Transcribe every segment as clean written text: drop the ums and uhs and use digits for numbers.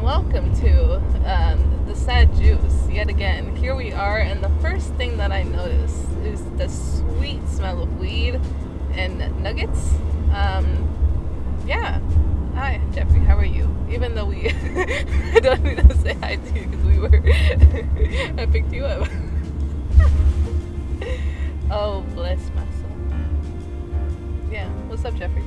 welcome to the Sad Juice yet again. Here we are, and the first thing that I notice is the sweet smell of weed and nuggets. Yeah. Hi, Jeffrey. How are you? Even though I don't need to say hi to you because I picked you up. Oh, bless my soul. Yeah. What's up, Jeffrey?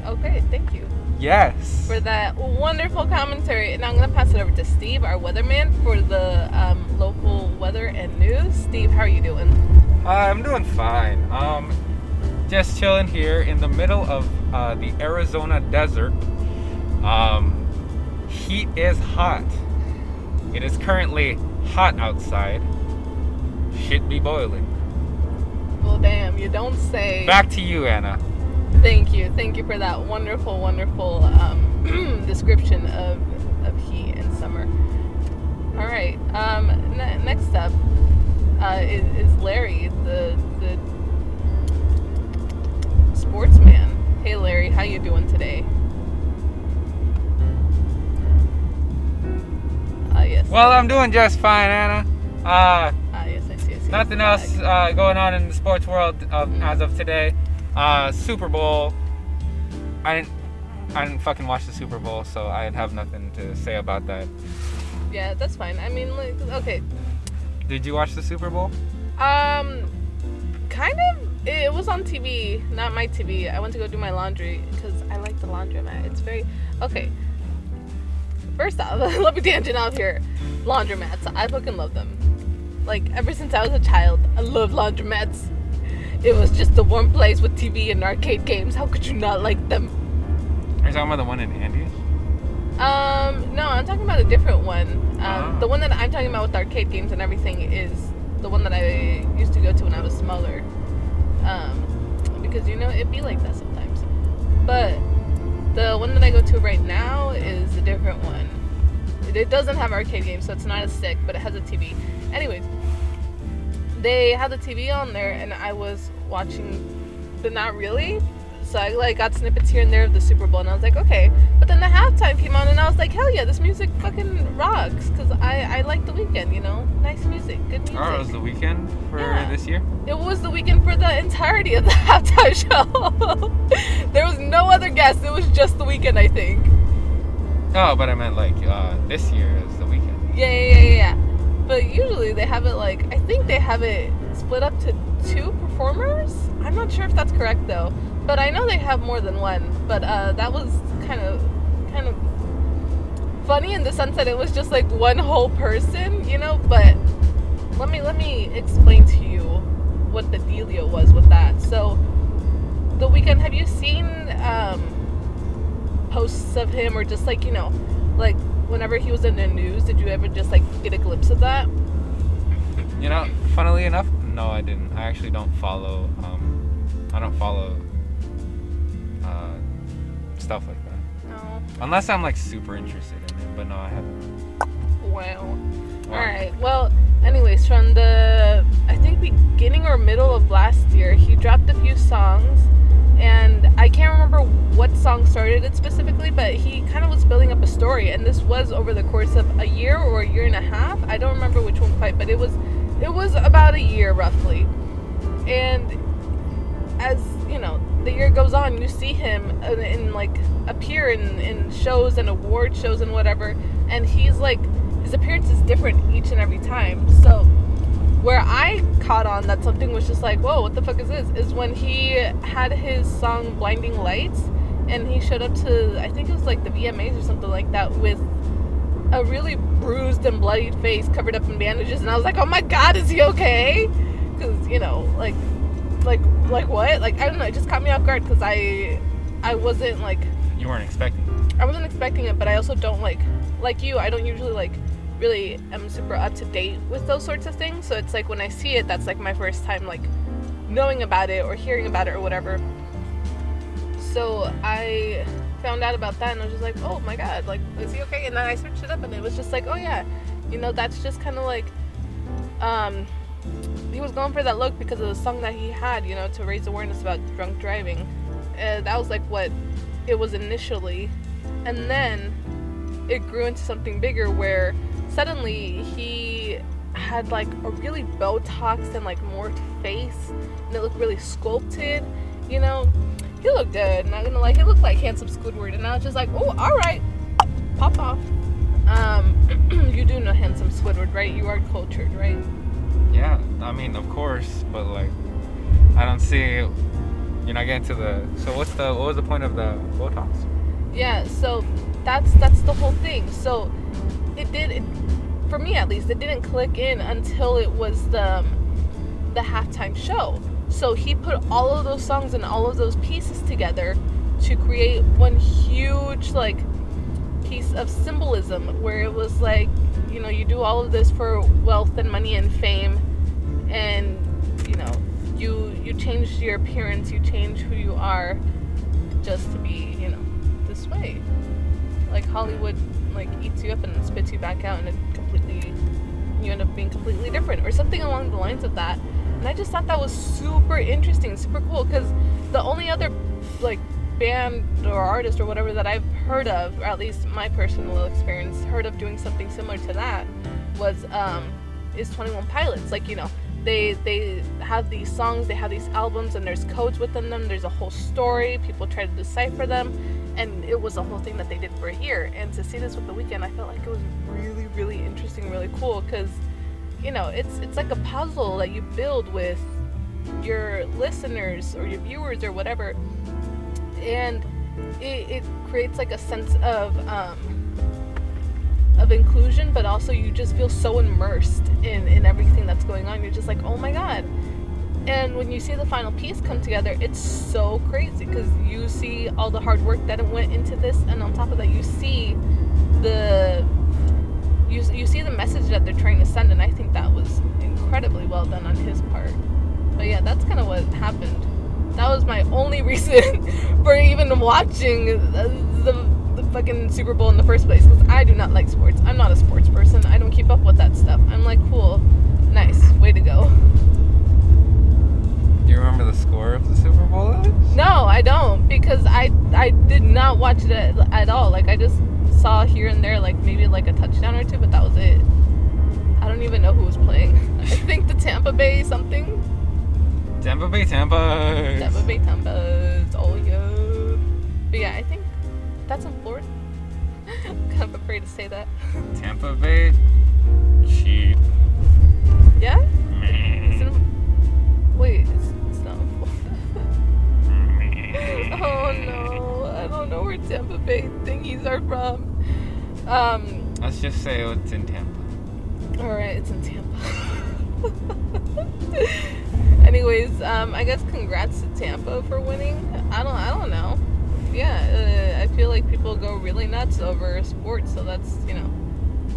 Okay, thank you. Yes. For that wonderful commentary. And I'm going to pass it over to Steve, our weatherman, for the local weather and news. Steve, how are you doing? I'm doing fine. Just chilling here in the middle of the Arizona desert. Heat is hot. It is currently hot outside. Shit be boiling. Well, damn, you don't say. Back to you, Anna. Thank you for that wonderful description of heat and summer. All right, next up is Larry, the sportsman. Hey, Larry, how you doing today? Yes. Well, I'm doing just fine, Anna. Yes, I see. Nothing else going on in the sports world as of today. Super Bowl. I didn't fucking watch the Super Bowl, so I have nothing to say about that. Yeah, that's fine. I mean, like, okay. Did you watch the Super Bowl? Kind of. It was on TV, not my TV. I went to go do my laundry because I like the laundromat. It's very okay. First off, let me tangent out here. Laundromats, I fucking love them. Like, ever since I was a child, I love laundromats. It was just a warm place with TV and arcade games. How could you not like them? Are you talking about the one in Andes? No, I'm talking about a different one. The one that I'm talking about with arcade games and everything is the one that I used to go to when I was smaller. Because, it'd be like that sometimes. But the one that I go to right now is a different one. It doesn't have arcade games, so it's not as sick, but it has a TV. Anyways, they had the TV on there, and I was watching, but not really. So I got snippets here and there of the Super Bowl, and I was like, okay. But then the halftime came on, and I was like, hell yeah, this music fucking rocks, because I like The Weeknd, nice music, good music. Oh, it was The Weeknd for this year? It was The Weeknd for the entirety of the halftime show. There was no other guest, it was just The Weeknd, I think. Oh, but I meant this year is The Weeknd. Yeah. But usually they have it I think they have it split up to 2 performers. I'm not sure if that's correct though. But I know they have more than one. But that was kind of funny in the sense that it was just like one whole person, But let me explain to you what the dealio was with that. So The Weeknd, have you seen posts of him or just whenever he was in the news, did you ever just get a glimpse of that? Funnily enough, no, I didn't. I actually don't follow. I don't follow stuff like that. No. Unless I'm super interested in it, but no, I haven't. Wow. All right. Well, anyways, from the I think beginning or middle of last year, he dropped a few songs. And I can't remember what song started it specifically, but he kind of was building up a story. And this was over the course of a year or a year and a half. I don't remember which one quite, but it was about a year roughly. And as, the year goes on, you see him appear in shows and award shows and whatever. And he's his appearance is different each and every time. So where I caught on that something was just whoa, what the fuck is this? Is when he had his song Blinding Lights, and he showed up to, I think it was the VMAs or something like that, with a really bruised and bloodied face covered up in bandages, and I was like, oh my god, is he okay? Because, what? I don't know, it just caught me off guard, because I wasn't, You weren't expecting it. I wasn't expecting it, but I also don't, like you, I don't usually, really am super up to date with those sorts of things. So it's when I see it, that's my first time knowing about it or hearing about it or whatever. So I found out about that and I was just like, oh my god, is he okay? And then I searched it up and it was just oh yeah, that's just kind of he was going for that look because of the song that he had, to raise awareness about drunk driving. That was what it was initially, and then it grew into something bigger where suddenly he had like a really Botox and like morphed face, and it looked really sculpted, you know. He looked good, not gonna lie. He looked like handsome Squidward, and I was just like, oh, all right, pop off. You do know handsome Squidward, right? You are cultured, right? Yeah, I mean, of course, but like, I don't see. You're not getting to the. So what was the point of the Botox? Yeah, so that's the whole thing. So it for me at least, it didn't click in until it was the halftime show. So he put all of those songs and all of those pieces together to create one huge like piece of symbolism where it was like, you know, you do all of this for wealth and money and fame, and you know, you change your appearance, you change who you are just to be, you know, this way. Like Hollywood like eats you up and spits you back out, and you end up being completely different or something along the lines of that. And I just thought that was super interesting, super cool, because the only other like band or artist or whatever that I've heard of, or at least my personal experience heard of doing something similar to that, was is 21 Pilots. Like, you know, they have these songs, they have these albums, and there's codes within them, there's a whole story, people try to decipher them, and it was a whole thing that they did for a year. And to see this with The Weeknd, I felt like it was really, really interesting, really cool, because, you know, it's like a puzzle that you build with your listeners or your viewers or whatever, and it creates like a sense of inclusion, but also you just feel so immersed in everything that's going on. You're just like, oh my god. And when you see the final piece come together, it's so crazy, because you see all the hard work that went into this, and on top of that, you see you see the message that they're trying to send, and I think that was incredibly well done on his part. But yeah, that's kind of what happened. That was my only reason for even watching the fucking Super Bowl in the first place, because I do not like sports. I'm not a sports person. I don't keep up with that stuff. I'm like, cool, nice, way to go. Do you remember the score of the Super Bowl, Alex? No, I don't, because I did not watch it at all. Like, I just saw here and there, like maybe like a touchdown or two, but that was it. I don't even know who was playing. I think the Tampa Bay something. Tampa Bay Tampa's. Oh yeah. But yeah, I think that's in Florida. I'm kind of afraid to say that. Tampa Bay. Cheap. Yeah? Wait, it's not in Florida. Oh no, I don't know where Tampa Bay thingies are from. Let's just say it's in Tampa. Alright, it's in Tampa. Anyways, I guess congrats to Tampa for winning. I don't know. Yeah, I feel like people go really nuts over sports, so that's, you know,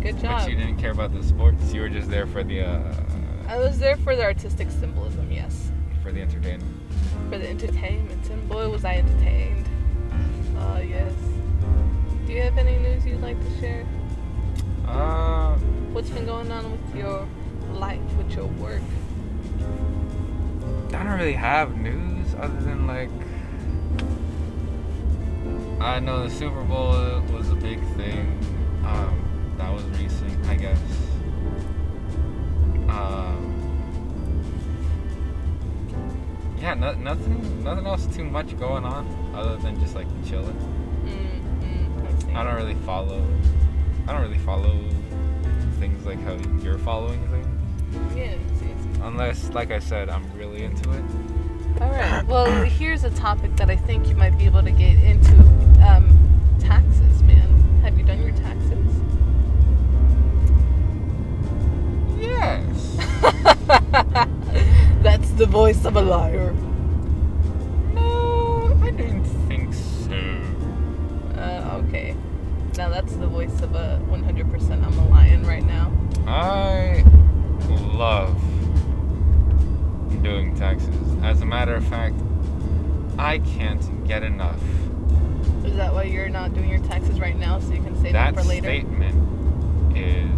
good job. But you didn't care about the sports. You were just there for the. I was there for the artistic symbolism, yes. For the entertainment. For the entertainment, and boy was I entertained. Oh yes. Do you have any news you'd like to share? What's been going on with your life, with your work? I don't really have news other than like, I know the Super Bowl was a big thing. That was recent, I guess. Yeah, nothing else too much going on other than just like chilling. I don't really follow things like how you're following things. Yes. Unless, like I said, I'm really into it. Alright, well, here's a topic that I think you might be able to get into. Taxes, man. Have you done your taxes? Yes. That's the voice of a liar. No, I don't think so. Okay. Now that's the voice of a 100% I'm a lion right now. I love doing taxes. As a matter of fact, I can't get enough. Is that why you're not doing your taxes right now, so you can save them for later? That statement is,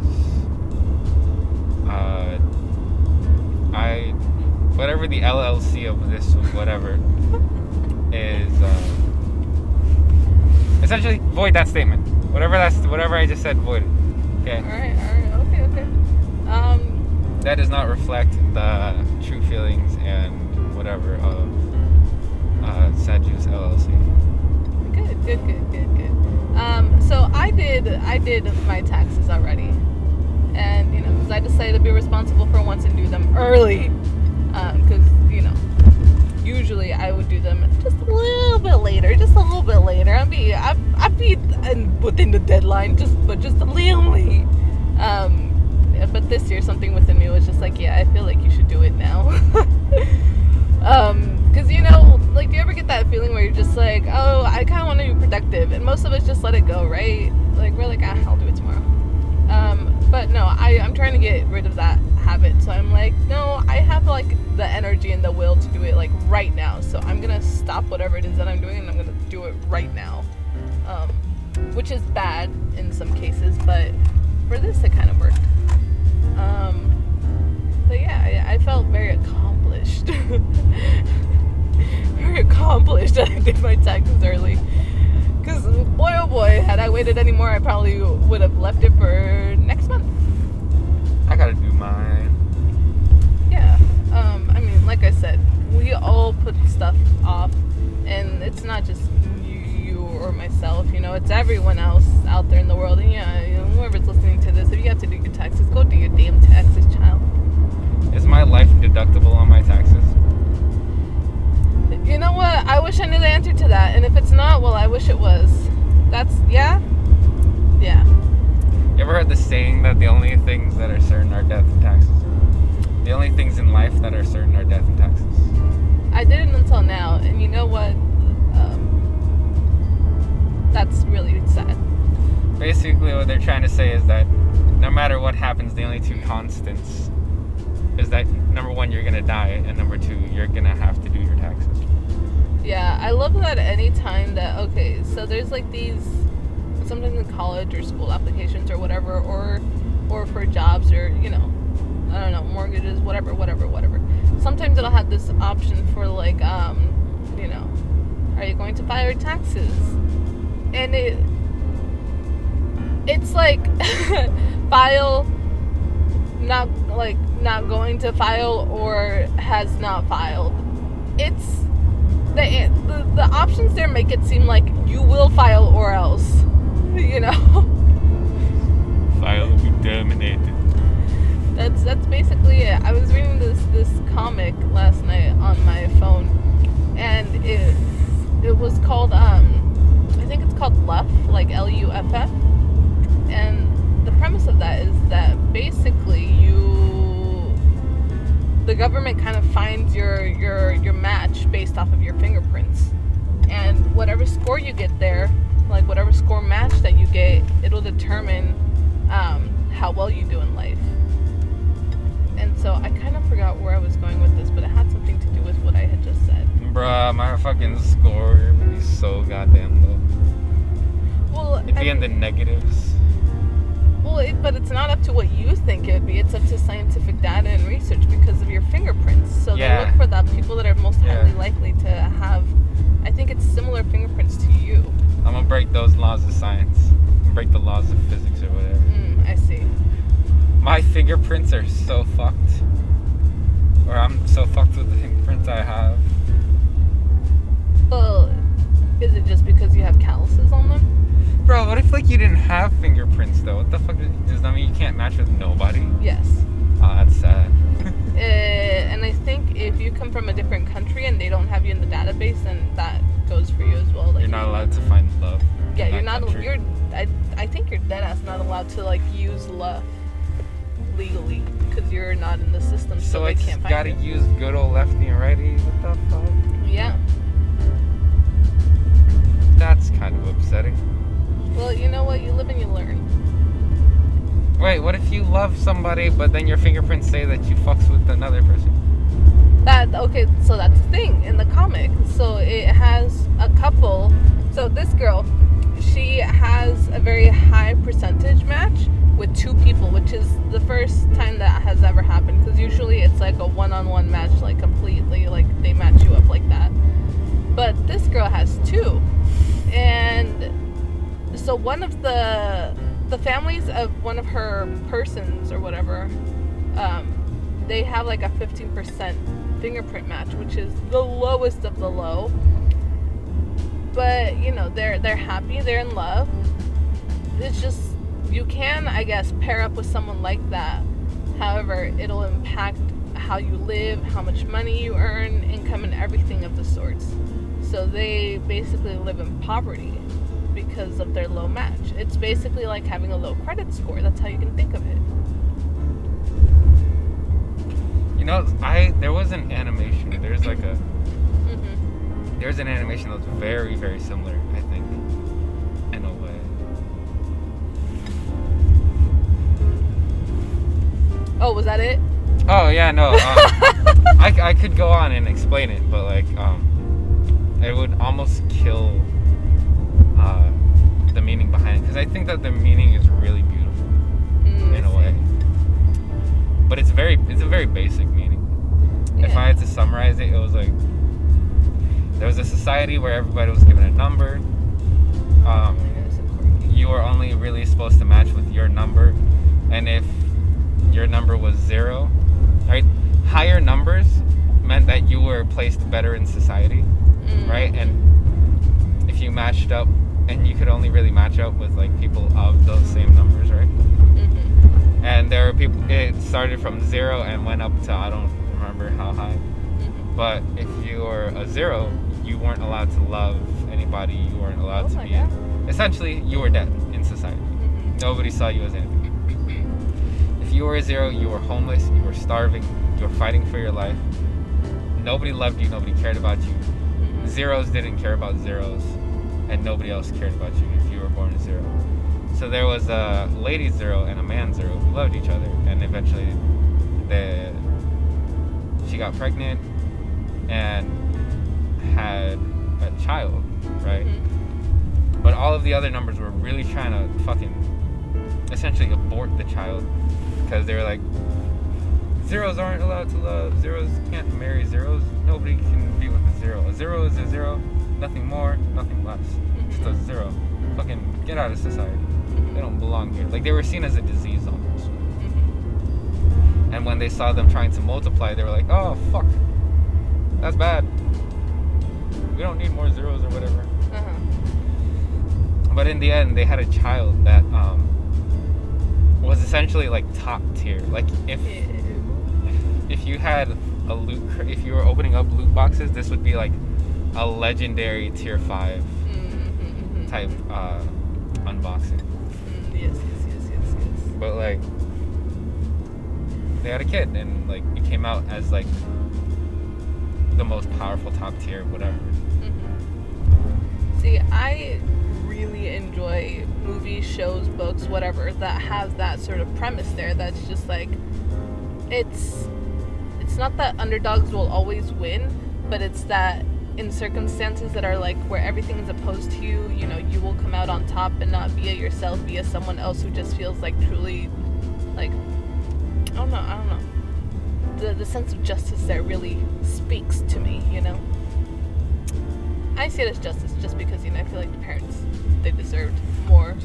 whatever the LLC of this, whatever, is, Essentially, void that statement. Whatever I just said, void it. Okay. All right. Okay. That does not reflect the true feelings and whatever of Sad Juice LLC. Good. So I did my taxes already, and because I decided to be responsible for once and do them early, because usually I would do them just a little bit later. I'd be within the deadline, just a little late. But this year, something within me was just like, yeah, I feel like you should do it now. Because do you ever get that feeling where you're just like, oh, I kind of want to be productive, and most of us just let it go, right? Like we're like, I'll do it tomorrow. But no, I'm trying to get rid of that habit. So I'm like, no, I have like the energy and the will to do it like right now. So I'm gonna stop whatever it is that I'm doing, and I'm gonna do it right now. Which is bad in some cases, but for this it kind of worked. But yeah, I felt very accomplished. Very accomplished that I did my taxes early. Because boy oh boy, had I waited anymore, I probably would have left it for next month. I gotta do mine. Yeah. Like I said, we all put stuff off, and it's not just you or myself. It's everyone else out there in the world. And whoever's listening to this, if you have to do your taxes, go do your damn taxes, child. Is my life deductible on my taxes? You know what? I wish I knew the answer to that. And if it's not, well, I wish it was. Yeah. You ever heard the saying that the only things that are certain are death and taxes? The only things in life that are certain are death and taxes. I didn't until now. And you know what? That's really sad. Basically, what they're trying to say is that no matter what happens, the only two constants is that number one, you're gonna die, and number two, you're gonna have to do your taxes. Yeah, I love that any time that, okay, so there's like these, sometimes in college or school applications or whatever, or for jobs or, I don't know, mortgages, whatever. Sometimes it'll have this option for like, are you going to file your taxes? And it's like, file, not going to file, or has not filed. It's the options there make it seem like you will file or else, File will be terminated. That's basically it. I was reading this comic last night on my phone, and it was called I think it's called Luff, like Luff, and the premise of that is that basically the government kind of finds your match based off of your fingerprints, and whatever score you get there, like whatever score match that you get, it'll determine how well you do in life. And so I kind of forgot where I was going with this, but it had something to do with what I had just said. Bruh, my fucking score would be so goddamn low. Well, it'd be in the negatives. Well, but it's not up to what you think it would be. It's up to scientific data and research because of your fingerprints. So they look for the people that are most highly likely to have, I think it's similar fingerprints to you. I'm going to break those laws of science. Break the laws of physics or whatever. I see. My fingerprints are so fucked. Or I'm so fucked with the fingerprints I have. Well, is it just because you have calluses on them? Bro, what if you didn't have fingerprints though? What the fuck does that mean? You can't match with nobody? Yes. Oh, that's sad. And I think if you come from a different country and they don't have you in the database, then that goes for you as well. You're not allowed to find love. Yeah, you're not. I think you're dead ass not allowed to use love legally because you're not in the system, so they can't find you. So it's gotta use good old lefty and righty. What the fuck? Yeah. That's kind of upsetting. Well, you know what? You live and you learn. Wait, what if you love somebody, but then your fingerprints say that you fucks with another person? Okay, so that's the thing in the comic. So it has a couple. So this girl, she has a very high percentage match with two people, which is the first time that has ever happened. Because usually it's like a one-on-one match, like completely, like they match you up like that. But this girl has two, and so one of the families of one of her persons or whatever, they have like a 15% fingerprint match, which is the lowest of the low. But you know, they're happy, they're in love. It's just, you can, I guess, pair up with someone like that. However, it'll impact how you live, how much money you earn, income, and everything of the sorts. So they basically live in poverty because of their low match. It's basically like having a low credit score. That's how you can think of it. You know, there was an animation. There's like a there's an animation that's very, very similar, I think, in a way. Oh, was that it? Oh yeah, no. I could go on and explain it, but like it would almost kill the meaning behind it, because I think that the meaning is really beautiful in a way. But it's a very basic meaning. Yeah. If I had to summarize it, it was like there was a society where everybody was given a number. You were only really supposed to match with your number, and if your number was 0, right? Higher numbers meant that you were placed better in society, right? And if you matched up, and you could only really match up with like people of those same numbers, right? And there were people, it started from 0 and went up to, I don't remember how high. But if you were a 0, you weren't allowed to love anybody, you weren't allowed to be, essentially, you were dead in society. Nobody saw you as anything. If you were a 0, you were homeless, you were starving, you were fighting for your life. Nobody loved you, nobody cared about you. Zeros didn't care about zeros, and nobody else cared about you if you were born a 0. So there was a lady 0 and a man 0 who loved each other, and eventually she got pregnant and had a child, right? But all of the other numbers were really trying to fucking essentially abort the child, because they were like, zeros aren't allowed to love, zeros can't marry zeros, nobody can be with a 0. A 0 is a 0, nothing more, nothing less. Just a 0. Fucking get out of society. They don't belong here. Like, they were seen as a disease almost. And when they saw them trying to multiply, they were like, oh, fuck. That's bad. We don't need more zeros or whatever. But in the end, they had a child that was essentially like top tier. Like, if you had a loot, if you were opening up loot boxes, this would be like a legendary tier 5 type unboxing. Yes. But like, they had a kid, and like it came out as like the most powerful top tier whatever. See, I really enjoy movies, shows, books, whatever that have that sort of premise there. That's just like, it's not that underdogs will always win, but it's that in circumstances that are like where everything is opposed to you, you know, you will come out on top, and not via yourself, via someone else who just feels like truly, like, I don't know. The sense of justice there really speaks to me, you know. I see it as justice just because, you know, I feel like the parents, they deserved more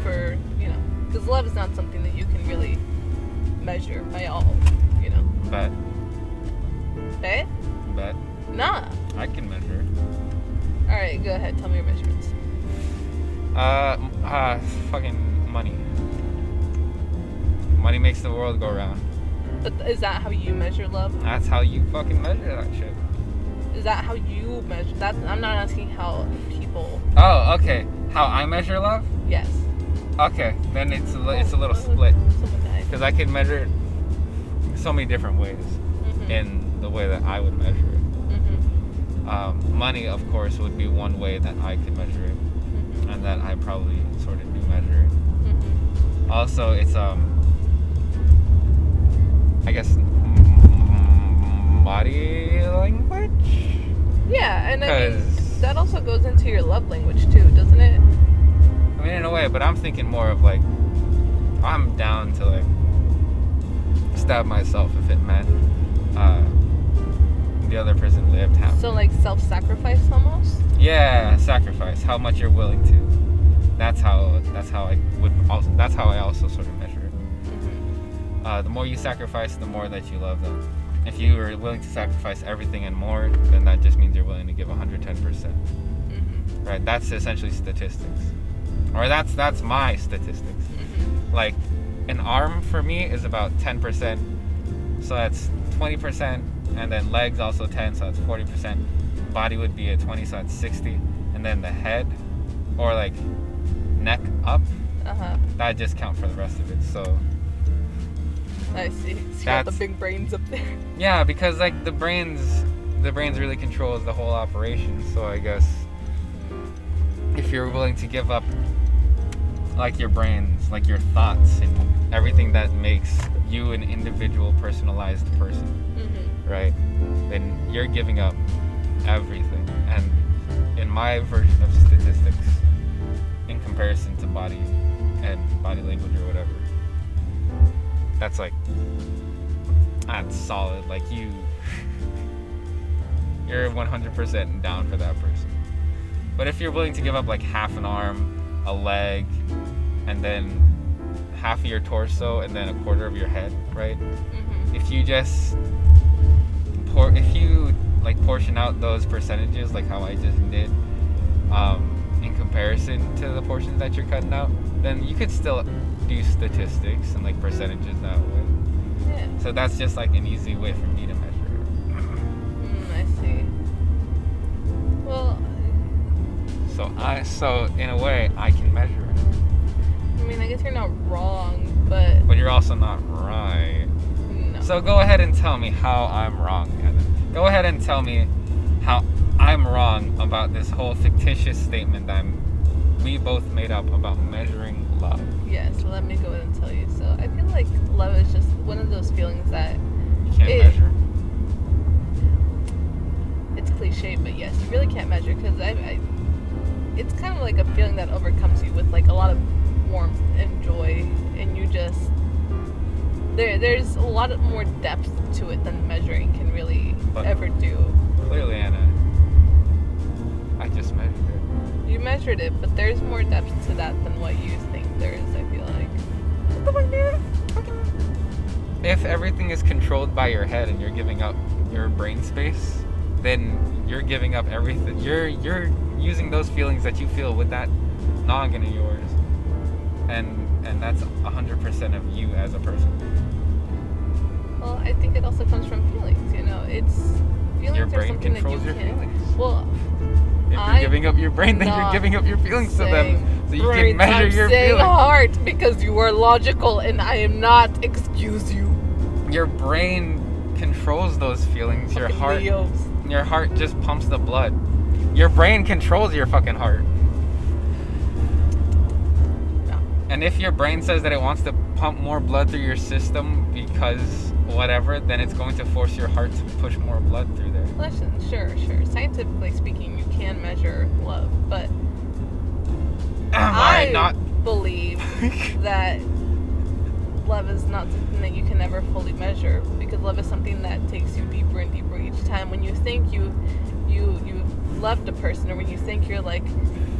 for, you know, because love is not something that you can really measure by all, you know. Bet. Nah. I can measure. Alright, go ahead. Tell me your measurements. Fucking money. Money makes the world go round. But is that how you measure love? That's how you fucking measure that shit. Is that how you measure that? I'm not asking how people... Oh, okay. How I measure love? Yes. Okay, then it's a little split. Because I can measure it so many different ways in the way that I would measure it. Money, of course, would be one way that I could measure it, and that I probably sort of do measure it. Also, it's I guess body language. Yeah, and I mean that also goes into your love language too, doesn't it? I mean, in a way, but I'm thinking more of like, I'm down to like stab myself if it meant the other person lived happy. So like self-sacrifice almost? Yeah, sacrifice. How much you're willing to. that's how I also sort of measure it. The more you sacrifice, the more that you love them. If you are willing to sacrifice everything and more, then that just means you're willing to give 110%. Right? That's essentially statistics, or that's my statistics. Like, an arm for me is about 10%, so that's 20%, and then legs also 10, so that's 40%. Body would be at 20, so that's 60, and then the head, or like neck up, that just count for the rest of it. So I see. So you got the big brains up there. Yeah, because like the brains really controls the whole operation. So I guess if you're willing to give up like your brains, like your thoughts and everything that makes you an individual personalized person, right, then you're giving up everything. And in my version of statistics, in comparison to body and body language or whatever, that's solid. Like you're 100% down for that person. But if you're willing to give up like half an arm, a leg, and then half of your torso, and then a quarter of your head, right? If you just portion out those percentages like how I just did, in comparison to the portions that you're cutting out, then you could still do statistics and like percentages that way. Yeah. So that's just like an easy way for me to measure it. I see. Well, so in a way I can measure it. I mean, I guess you're not wrong, but you're also not right. No. So go ahead and tell me how I'm wrong, Anna. Go ahead and tell me how I'm wrong about this whole fictitious statement that we both made up about measuring love. Yes, well, let me go ahead and tell you. So I feel like love is just one of those feelings that you can't measure. It's cliche, but yes, you really can't measure, because it's kind of like a feeling that overcomes you with like a lot of warmth and joy, and you just there's a lot of more depth to it than measuring can really ever do. Clearly, Anna, I just measured it. You measured it, but there's more depth to that than what you think there is, I feel like. What the fuck, dude? If everything is controlled by your head and you're giving up your brain space, then you're giving up everything. You're using those feelings that you feel with that noggin of yours, and that's 100% of you as a person. Well, I think it also comes from feelings. It's feelings. Your are brain something controls that you your feelings. Well, if you're giving up your brain, then you're giving up your feelings to them, so you can measure your feelings. Heart, because you are logical and I am not. Excuse you. Your brain controls those feelings. Your heart just pumps the blood. Your brain controls your fucking heart. No. And if your brain says that it wants to pump more blood through your system because whatever, then it's going to force your heart to push more blood through there. Listen, sure. Scientifically speaking, you can measure love, but I believe that love is not something that you can ever fully measure, because love is something that takes you deeper and deeper each time. When you think you loved a person, or when you think you're like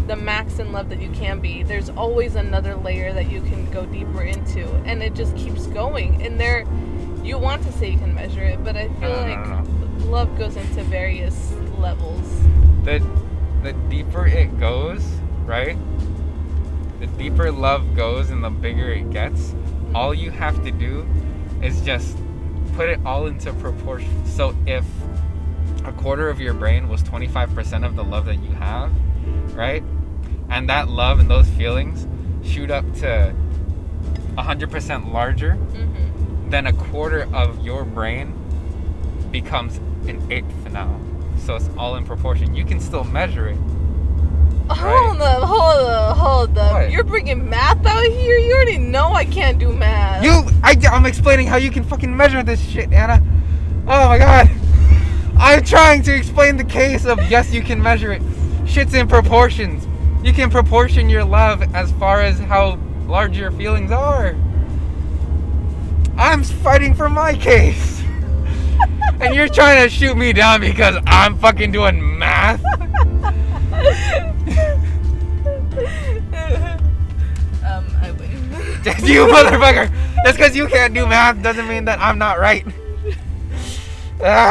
the max in love that you can be, there's always another layer that you can go deeper into, and it just keeps going. And you want to say you can measure it, but I feel love goes into various levels. The deeper it goes, right? The deeper love goes and the bigger it gets. All you have to do is just put it all into proportion. So if a quarter of your brain was 25% of the love that you have, right? And that love and those feelings shoot up to 100% larger, then a quarter of your brain becomes an eighth now. So it's all in proportion. You can still measure it. Hold up. What? You're bringing math out here? You already know I can't do math. I'm explaining how you can fucking measure this shit, Anna. Oh my god. I'm trying to explain the case of yes, you can measure it. Shit's in proportions. You can proportion your love as far as how large your feelings are. I'm fighting for my case. And you're trying to shoot me down because I'm fucking doing math? You motherfucker! Just because you can't do math doesn't mean that I'm not right. Ah.